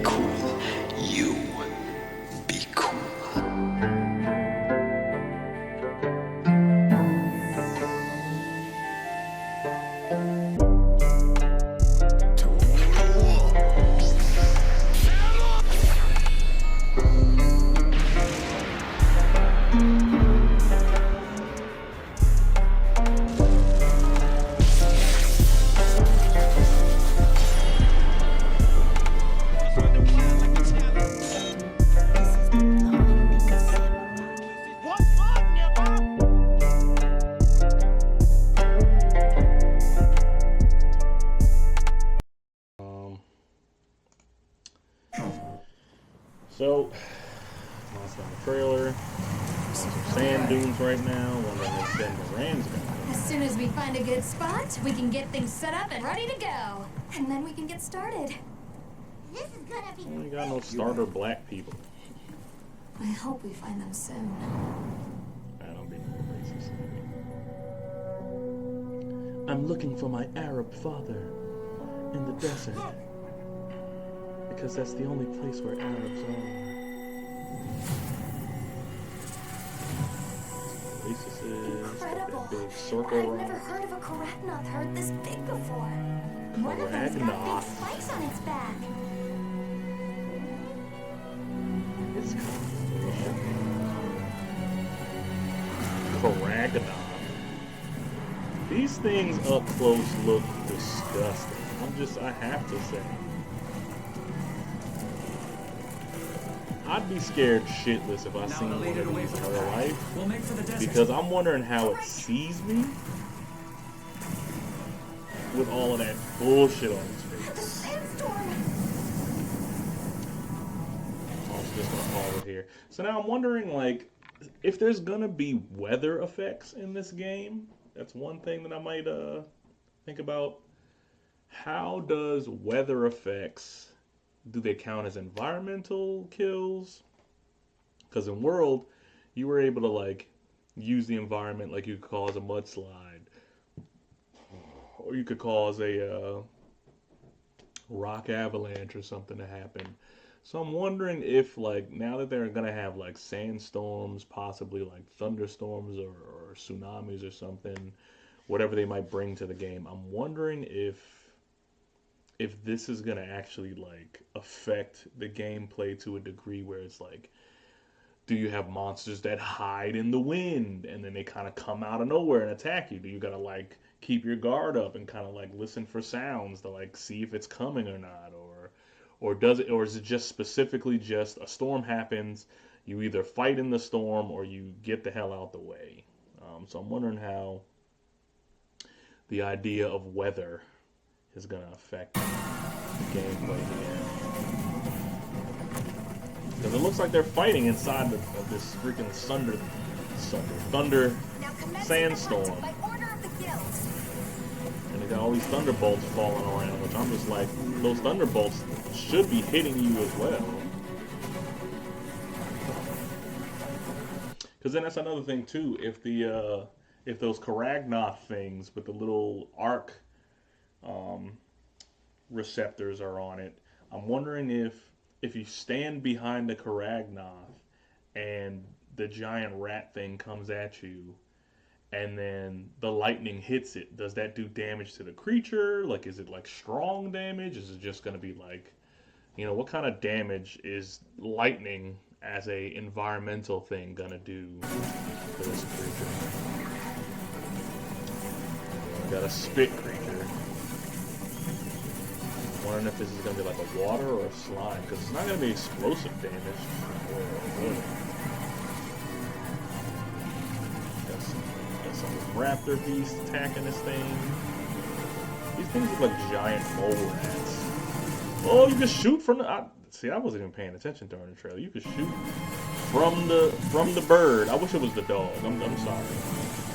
cool. You be cool. So, lost on the trailer. Some sand dunes right now. Wondering if Ben Moran's going. As soon as we find a good spot, we can get things set up and ready to go. And then we can get started. This is gonna be. We got no starter black people. I hope we find them soon. I don't be racist. I'm looking for my Arab father in the desert. Because that's the only place where Arabs are. Oasis is Incredible. big circle I've rock. never heard of a Karagnoth herd this big before. One of them's got Karagnoth. big spikes on its back. It's Karagnoth. These things up close look disgusting. I have to say. I'd be scared shitless if I seen one of these in real life, because I'm wondering how it sees me with all of that bullshit on its The face. sandstorm. I'm just gonna call it here. So now I'm wondering, like, if there's gonna be weather effects in this game. That's one thing that I might think about. How does weather effects, do they count as environmental kills? Because in World, you were able to like use the environment, like you could cause a mudslide, or you could cause a rock avalanche or something to happen. So I'm wondering if, like, now that they're gonna have like sandstorms, possibly like thunderstorms or tsunamis or something, whatever they might bring to the game, I'm wondering if this is gonna actually like affect the gameplay to a degree where it's like, do you have monsters that hide in the wind and then they kind of come out of nowhere and attack you? Do you gotta like keep your guard up and kind of like listen for sounds to like see if it's coming or not, or is it just specifically just a storm happens, you either fight in the storm or you get the hell out the way? So I'm wondering how the idea of weather is going to affect the gameplay here. Because it looks like they're fighting inside of this freaking thunder sandstorm. By order of the guild. And they got all these thunderbolts falling around, which I'm just like, those thunderbolts should be hitting you as well. Because then that's another thing too. If those Karagnoth things with the little arc receptors are on it, I'm wondering if you stand behind the Karagnoth and the giant rat thing comes at you, and then the lightning hits it, does that do damage to the creature? Like, is it like strong damage? Is it just going to be like, what kind of damage is lightning as a environmental thing gonna do to this creature? We got a spit creature. Wondering if this is gonna be like a water or a slime, because it's not gonna be explosive damage. Got some raptor beast attacking this thing. These things look like giant mole rats. Oh, you can shoot from the... See, I wasn't even paying attention during the trailer. You could shoot from the bird. I wish it was the dog. I'm sorry.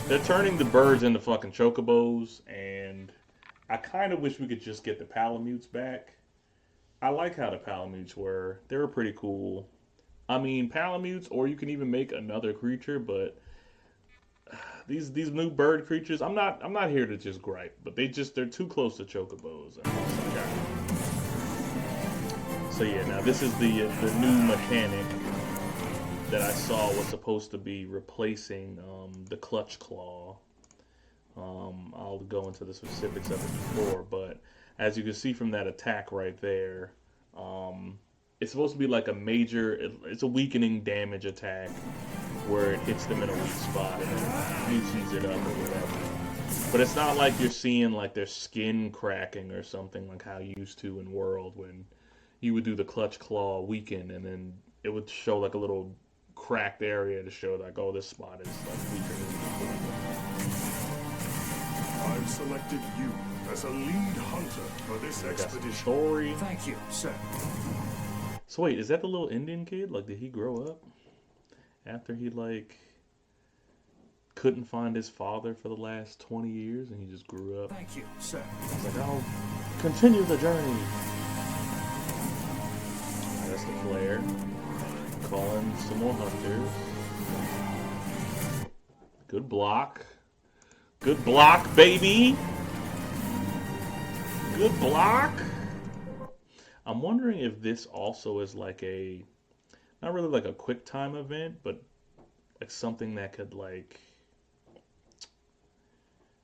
They're turning the birds into fucking chocobos, and I kind of wish we could just get the Palamutes back. I like how the Palamutes were. They were pretty cool. I mean, Palamutes, or you can even make another creature, but these new bird creatures, I'm not here to just gripe, but they're too close to chocobos. So yeah, now this is the new mechanic that I saw was supposed to be replacing the clutch claw. I'll go into the specifics of it before, but as you can see from that attack right there, it's supposed to be like a major, it's a weakening damage attack where it hits them in a weak spot and it loosens it up or whatever. But it's not like you're seeing like their skin cracking or something like how you used to in World when you would do the clutch claw weaken and then it would show like a little cracked area to show like, oh, this spot is like weaker than before. I've selected you as a lead hunter for this expedition. Story. Thank you, sir. So wait, is that the little Indian kid? Like, did he grow up after he like couldn't find his father for the last 20 years and he just grew up? Thank you, sir. He's like, I'll continue the journey. That's the flare. Calling some more hunters. Good block. Good block, baby. Good block. I'm wondering if this also is like a, not really like a quick time event, but like something that could like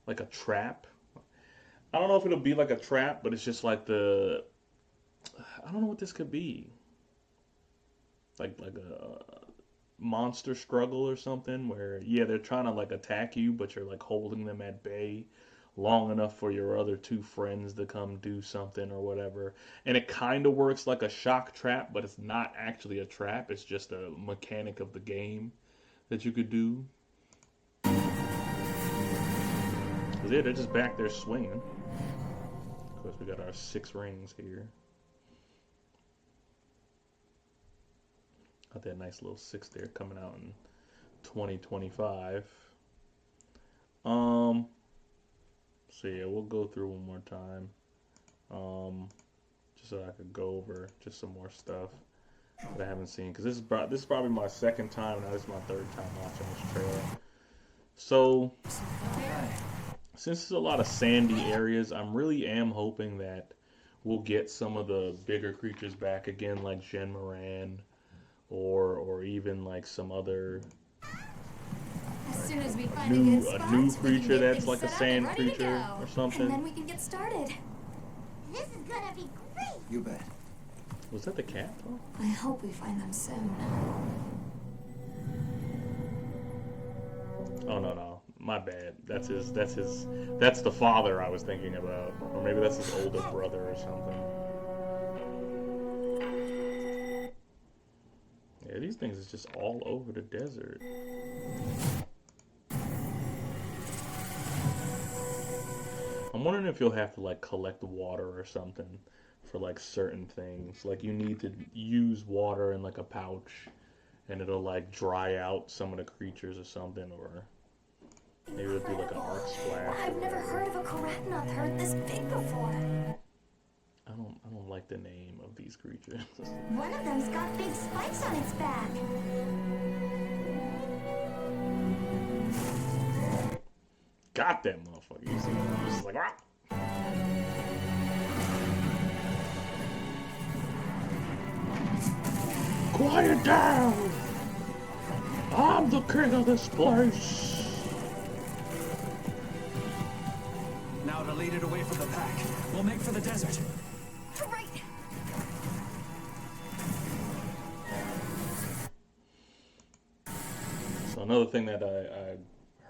a trap. I don't know if it'll be like a trap, but it's just like I don't know what this could be. Like a monster struggle or something where, yeah, they're trying to like attack you, but you're like holding them at bay long enough for your other two friends to come do something or whatever. And it kind of works like a shock trap, but it's not actually a trap. It's just a mechanic of the game that you could do. Because yeah, they're just back there swinging. Of course, we got our 6 rings here. Got that nice little 6 there coming out in 2025. So yeah, we'll go through one more time. Just so I could go over just some more stuff that I haven't seen. Because this is probably my second time, now this is my third time watching this trailer. So, since there's a lot of sandy areas, I really am hoping that we'll get some of the bigger creatures back again, like Gen Moran. Or even like some other As soon as we find a good spot, new we can creature get that's things like a set up sand and ready to creature go. or something. And then we can get started. This is gonna be great. You bet. Was that the cat though? I hope we find them soon. Oh no, my bad. That's the father I was thinking about, or maybe that's his older brother or something. Yeah, these things is just all over the desert. I'm wondering if you'll have to like collect water or something for like certain things. Like you need to use water in like a pouch and it'll like dry out some of the creatures or something, or maybe it'll do like an arc splash. I've never heard of a Karatnoth herd this big before. I don't like the name of these creatures. One of them's got big spikes on its back. Got that motherfucker. You see, it's just like, ah. Quiet down! I'm the king of this place. Now to lead it away from the pack, we'll make for the desert. Right. So another thing that I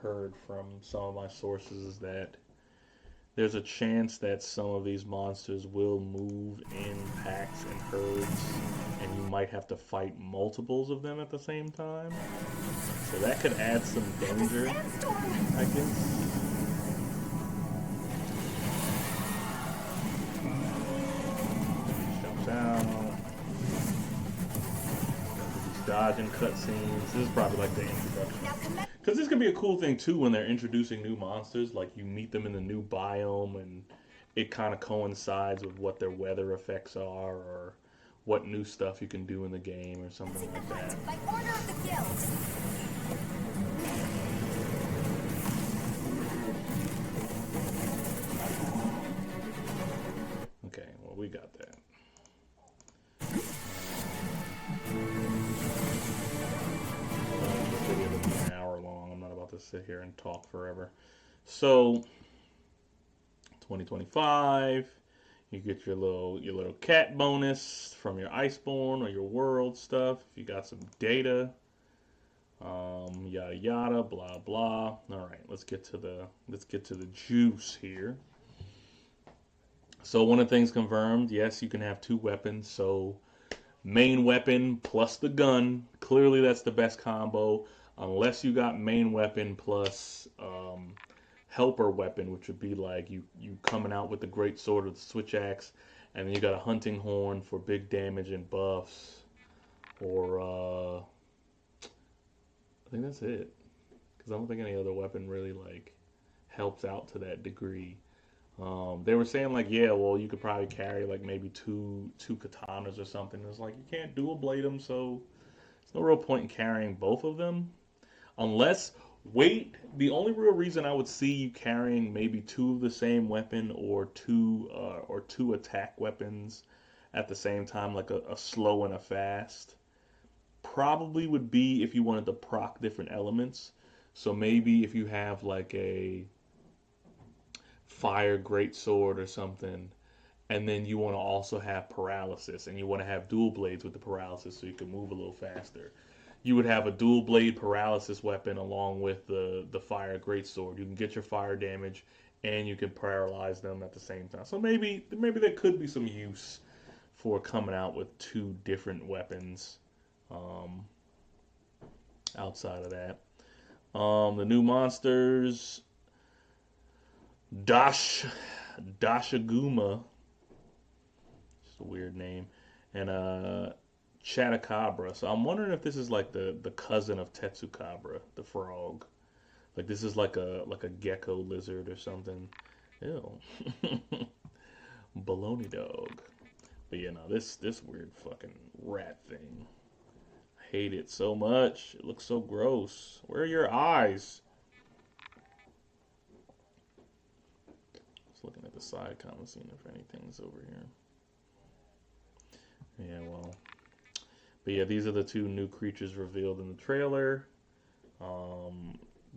heard from some of my sources is that there's a chance that some of these monsters will move in packs and herds, and you might have to fight multiples of them at the same time. So that could add some danger, I guess. Jumps out. These dodging cutscenes. This is probably like the introduction. Because this could be a cool thing too when they're introducing new monsters. Like you meet them in the new biome and it kind of coincides with what their weather effects are or what new stuff you can do in the game or something like that. By order of the guild. Okay, well we got that. sit here and talk forever. So 2025, you get your little cat bonus from your Iceborne or your world stuff. If you got some data, yada yada, blah blah. All right, let's get to the juice here. So one of the things confirmed, yes, you can have two weapons. So main weapon plus the gun. Clearly, that's the best combo. Unless you got main weapon plus helper weapon, which would be like you coming out with the great sword or the switch axe, and then you got a hunting horn for big damage and buffs. Or I think that's it, because I don't think any other weapon really like helps out to that degree. They were saying like, yeah, well, you could probably carry like maybe two katanas or something. It's like you can't dual blade them, so there's no real point in carrying both of them. Unless, wait, the only real reason I would see you carrying maybe two of the same weapon or two attack weapons at the same time, like a slow and a fast, probably would be if you wanted to proc different elements. So maybe if you have like a fire greatsword or something, and then you want to also have paralysis, and you want to have dual blades with the paralysis so you can move a little faster. You would have a dual blade paralysis weapon along with the fire greatsword. You can get your fire damage and you can paralyze them at the same time. So maybe there could be some use for coming out with two different weapons outside of that. The new monsters, Dashaguma, just a weird name, and Chatacabra. So I'm wondering if this is like the cousin of Tetsukabra, the frog. Like this is like a gecko lizard or something. Ew. Baloney dog. But yeah, no, this weird fucking rat thing. I hate it so much. It looks so gross. Where are your eyes? Just looking at the side comment, seeing if anything's over here. Yeah, well. But yeah, these are the two new creatures revealed in the trailer.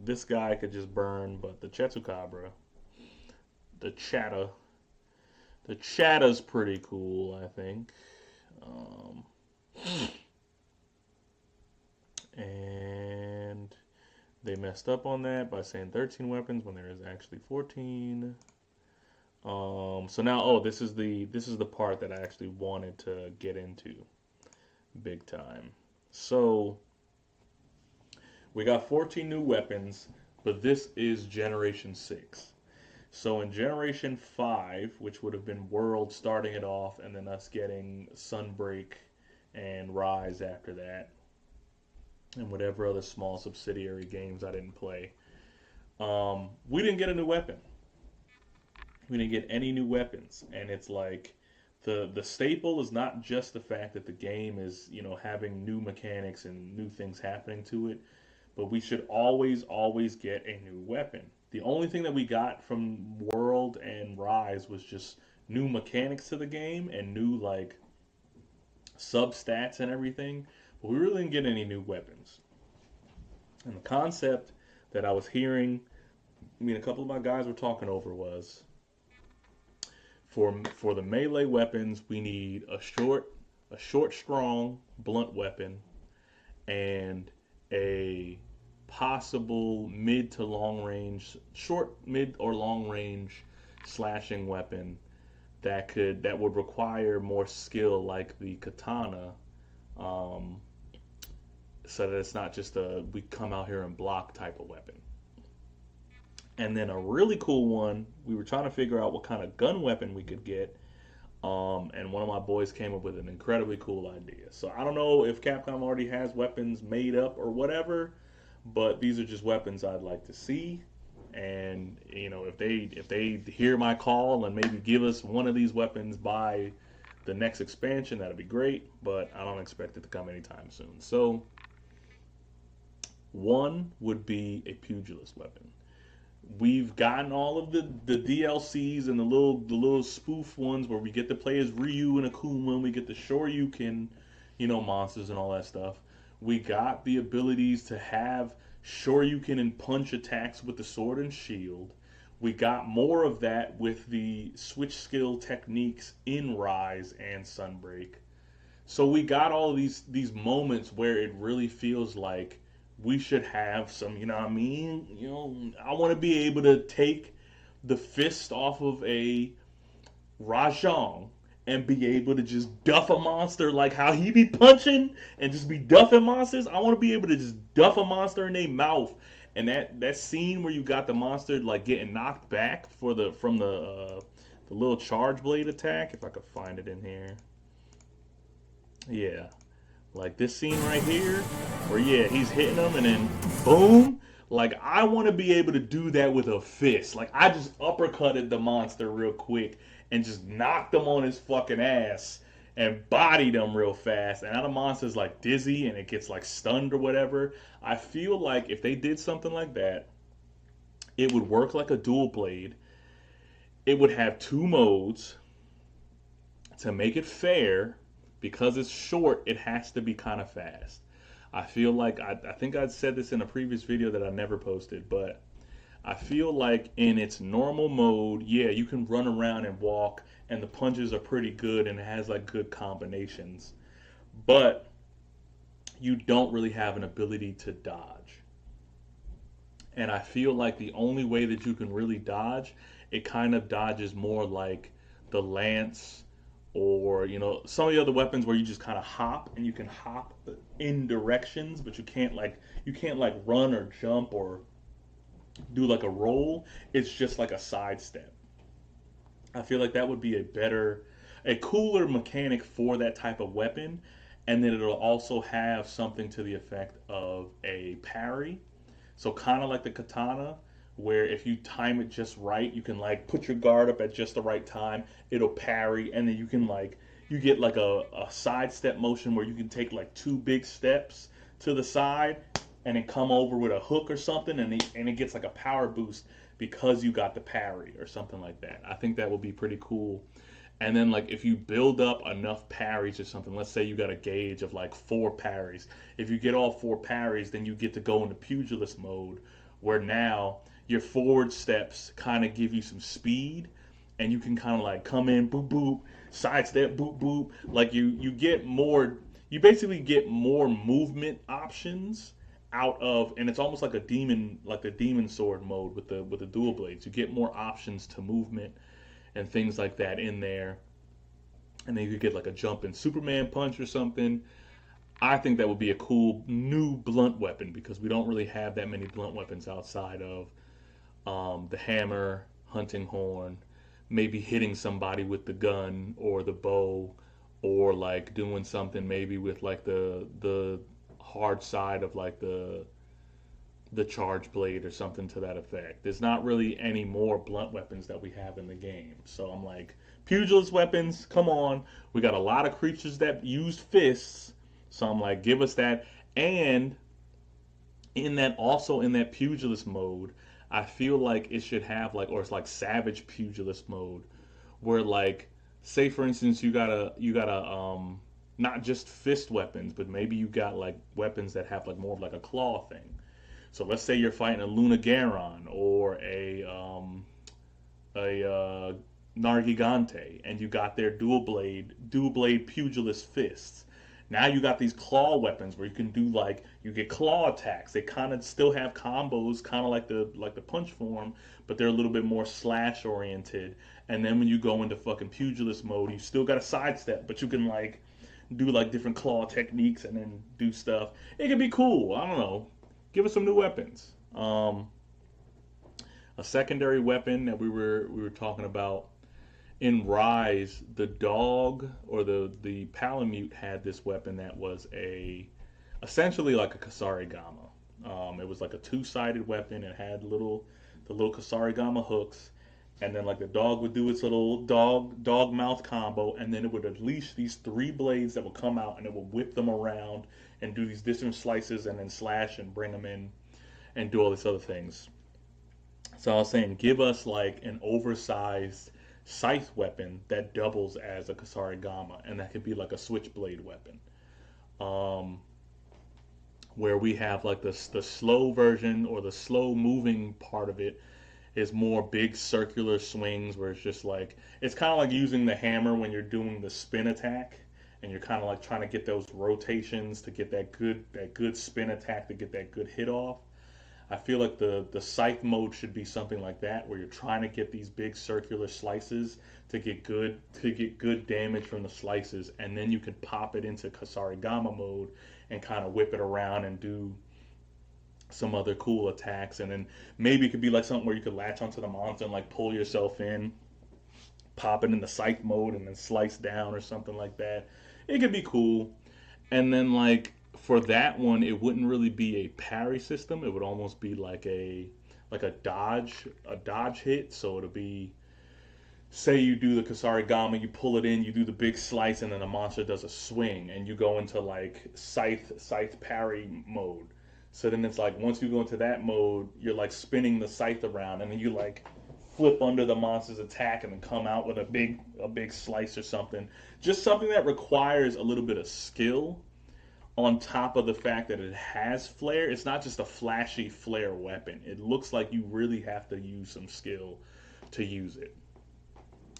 This guy could just burn, but the Chetsucabra, the Chatta's pretty cool, I think. And they messed up on that by saying 13 weapons when there is actually 14. So now, this is the part that I actually wanted to get into big time. So we got 14 new weapons, but this is Generation 6. So in Generation 5, which would have been World starting it off, and then us getting Sunbreak and Rise after that, and whatever other small subsidiary games I didn't play, we didn't get a new weapon. We didn't get any new weapons, and it's like the staple is not just the fact that the game is, having new mechanics and new things happening to it, but we should always get a new weapon. The only thing that we got from World and Rise was just new mechanics to the game and new like substats and everything, but we really didn't get any new weapons. And the concept that I was hearing, a couple of my guys were talking over was, for the melee weapons, we need a short, strong, blunt weapon, and a possible mid to long range, short, mid, or long range slashing weapon that would require more skill, like the katana, so that it's not just a we come out here and block type of weapon. And then a really cool one, we were trying to figure out what kind of gun weapon we could get. And one of my boys came up with an incredibly cool idea. So I don't know if Capcom already has weapons made up or whatever, but these are just weapons I'd like to see. And if they hear my call and maybe give us one of these weapons by the next expansion, that'd be great. But I don't expect it to come anytime soon. So one would be a pugilist weapon. We've gotten all of the DLCs and the little spoof ones where we get to play as Ryu and Akuma, and we get the Shoryuken, monsters and all that stuff. We got the abilities to have Shoryuken and punch attacks with the sword and shield. We got more of that with the switch skill techniques in Rise and Sunbreak. So we got all of these moments where it really feels like we should have some, you know what I mean? You know, I want to be able to take the fist off of a Rajang and be able to just duff a monster like how he be punching and just be duffing monsters. I want to be able to just duff a monster in their mouth. And that scene where you got the monster like getting knocked back for the little charge blade attack, if I could find it in here. Yeah. Like this scene right here, where yeah, he's hitting them and then boom. Like I want to be able to do that with a fist. Like I just uppercutted the monster real quick and just knocked him on his fucking ass and bodied him real fast. And now the monster's like dizzy and it gets like stunned or whatever. I feel like if they did something like that, it would work like a dual blade. It would have two modes to make it fair. Because it's short, it has to be kind of fast. I feel like, I think I said this in a previous video that I never posted, but I feel like in its normal mode, yeah, you can run around and walk, and the punches are pretty good, and it has like good combinations. But you don't really have an ability to dodge. And I feel like the only way that you can really dodge, it kind of dodges more like the lance, or you know some of the other weapons where you just kind of hop and you can hop in directions, but you can't like run or jump or do like a roll. It's just like a sidestep. I feel like that would be a cooler mechanic for that type of weapon, and then it'll also have something to the effect of a parry. So kind of like the katana, where if you time it just right, you can like put your guard up at just the right time, it'll parry, and then you can like, you get like a sidestep motion where you can take like two big steps to the side and then come over with a hook or something, and it gets like a power boost because you got the parry or something like that. I think that would be pretty cool. And then like if you build up enough parries or something, let's say you got a gauge of like 4 parries. If you get all 4 parries, then you get to go into pugilist mode, where now your forward steps kind of give you some speed, and you can kind of like come in, boop boop, sidestep, boop boop. Like you get more, you basically get more movement options out of, and it's almost like a demon, like the demon sword mode with the dual blades. You get more options to movement and things like that in there, and then you could get like a jumping Superman punch or something. I think that would be a cool new blunt weapon, because we don't really have that many blunt weapons outside of the hammer, hunting horn, maybe hitting somebody with the gun or the bow, or like doing something maybe with like the hard side of like the charge blade or something to that effect. There's not really any more blunt weapons that we have in the game. So I'm like, pugilist weapons, come on. We got a lot of creatures that use fists. So I'm like, give us that. And in that, also in that pugilist mode, I feel like it should have like, or it's like savage pugilist mode, where like, say for instance, you got a not just fist weapons, but maybe you got like weapons that have like more of like a claw thing. So let's say you're fighting a Luna Garon or a Nargigante, and you got their dual blade pugilist fists. Now you got these claw weapons where you can do like, you get claw attacks. They kind of still have combos, kind of like the punch form, but they're a little bit more slash oriented. And then when you go into fucking pugilist mode, you still got a sidestep, but you can like do like different claw techniques and then do stuff. It could be cool. I don't know. Give us some new weapons. A secondary weapon that we were talking about in Rise, the dog or the Palamute had this weapon that was essentially like a Kasarigama. It was like a 2-sided weapon. It had the little Kasarigama hooks, and then like the dog would do its little dog mouth combo, and then it would unleash these 3 blades that would come out, and it would whip them around and do these different slices, and then slash and bring them in and do all these other things. So I was saying, give us like an oversized scythe weapon that doubles as a Kasarigama, and that could be like a switchblade weapon. where we have like the slow version or the slow moving part of it is more big circular swings where it's just like it's kind of like using the hammer when you're doing the spin attack and you're kind of like trying to get those rotations to get that good spin attack to get that good hit off. I feel like the scythe mode should be something like that where you're trying to get these big circular slices to get good damage from the slices, and then you can pop it into Kasarigama mode and kind of whip it around and do some other cool attacks. And then maybe it could be like something where you could latch onto the monster and like pull yourself in, pop it in the scythe mode and then slice down or something like that. It could be cool. And then like for that one, it wouldn't really be a parry system. It would almost be like a dodge hit. So it'll be, say you do the Kasarigama, you pull it in, you do the big slice, and then the monster does a swing, and you go into like scythe parry mode. So then it's like once you go into that mode, you're like spinning the scythe around, and then you like flip under the monster's attack and then come out with a big slice or something. Just something that requires a little bit of skill on top of the fact that it has flare. It's not just a flashy flare weapon. It looks like you really have to use some skill to use it.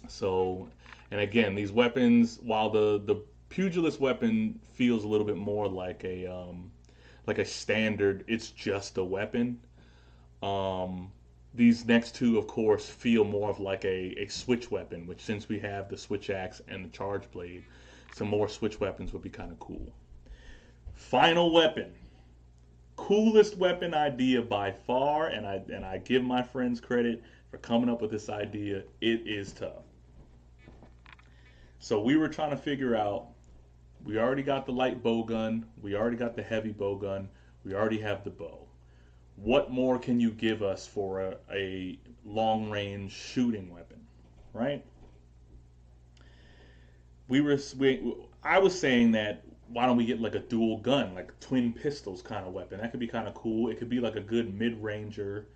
So, and again, these weapons, while the pugilist weapon feels a little bit more like a standard, it's just a weapon. These next two, of course, feel more of like a switch weapon, which since we have the switch axe and the charge blade, some more switch weapons would be kind of cool. Final weapon. Coolest weapon idea by far, and I give my friends credit for coming up with this idea. It is tough. So we were trying to figure out, we already got the light bow gun, we already got the heavy bow gun, we already have the bow. What more can you give us for a long range shooting weapon, right? I was saying that why don't we get like a dual gun, like twin pistols kind of weapon? That could be kind of cool. It could be like a good mid-ranger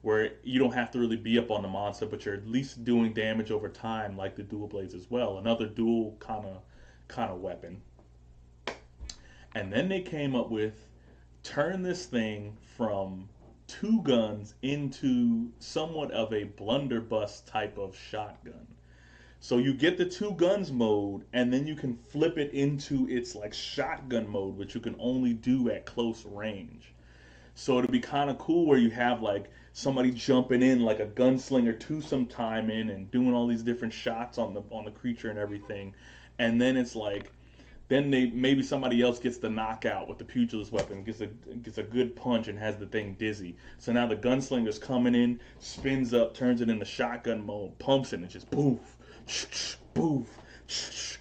where you don't have to really be up on the monster, but you're at least doing damage over time, like the dual blades as well. Another dual kind of weapon. And then they came up with turn this thing from two guns into somewhat of a blunderbuss type of shotgun. So you get the two guns mode, and then you can flip it into its like shotgun mode, which you can only do at close range. So it'll be kind of cool where you have like somebody jumping in like a gunslinger to some time in and doing all these different shots on the creature and everything, and then it's like then maybe somebody else gets the knockout with the pugilist weapon, gets a good punch and has the thing dizzy. So now the gunslinger's coming in, spins up, turns it into shotgun mode, pumps it, and just boof, boof,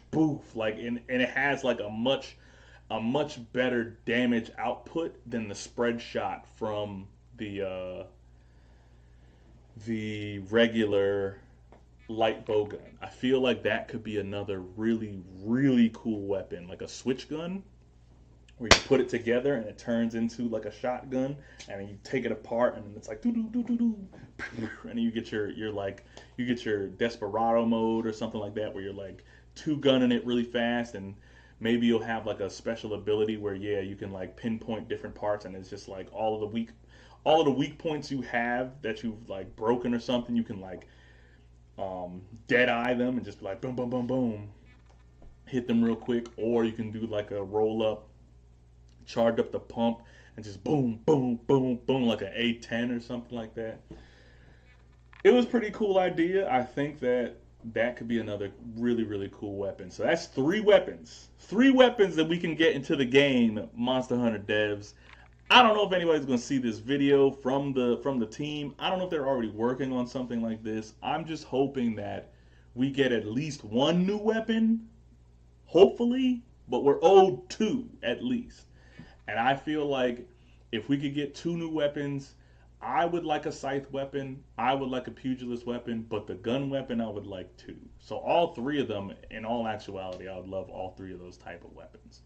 boof, like and it has like a much better damage output than the spread shot from the regular light bow gun. I feel like that could be another really, really cool weapon, like a switch gun, where you put it together and it turns into like a shotgun, and then you take it apart and it's like doo doo doo doo doo, and then you get your desperado mode or something like that, where you're like two gunning it really fast, and maybe you'll have like a special ability where you can like pinpoint different parts, and it's just like all of the weak points you have that you've like broken or something, you can like dead eye them and just be like boom boom boom boom, hit them real quick. Or you can do like a roll up, charge up the pump, and just boom boom boom boom like an A10 or something like that. It was a pretty cool idea. I think that could be another really, really cool weapon. So that's three weapons that we can get into the game, Monster Hunter devs. I don't know if anybody's going to see this video from the team. I don't know if they're already working on something like this. I'm just hoping that we get at least one new weapon, hopefully, but we're owed two at least. And I feel like if we could get two new weapons, I would like a scythe weapon, I would like a pugilist weapon, but the gun weapon I would like two. So all three of them, in all actuality, I would love all three of those type of weapons.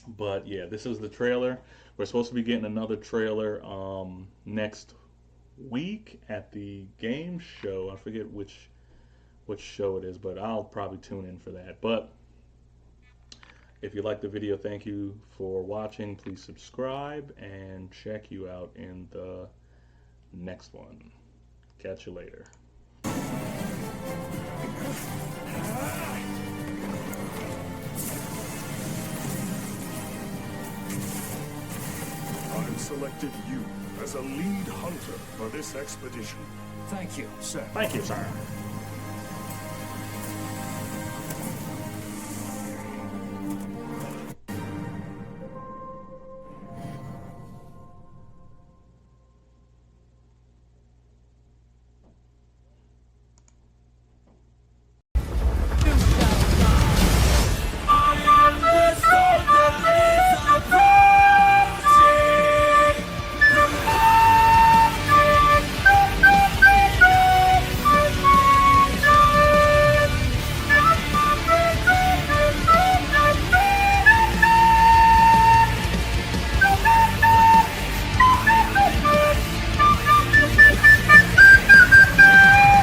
But yeah, this is the trailer. We're supposed to be getting another trailer next week at the game show. I forget which show it is, but I'll probably tune in for that. But If you liked the video, thank you for watching. Please subscribe and check you out in the next one. Catch you later. I've selected you as a lead hunter for this expedition. Thank you, sir. Thank you, sir.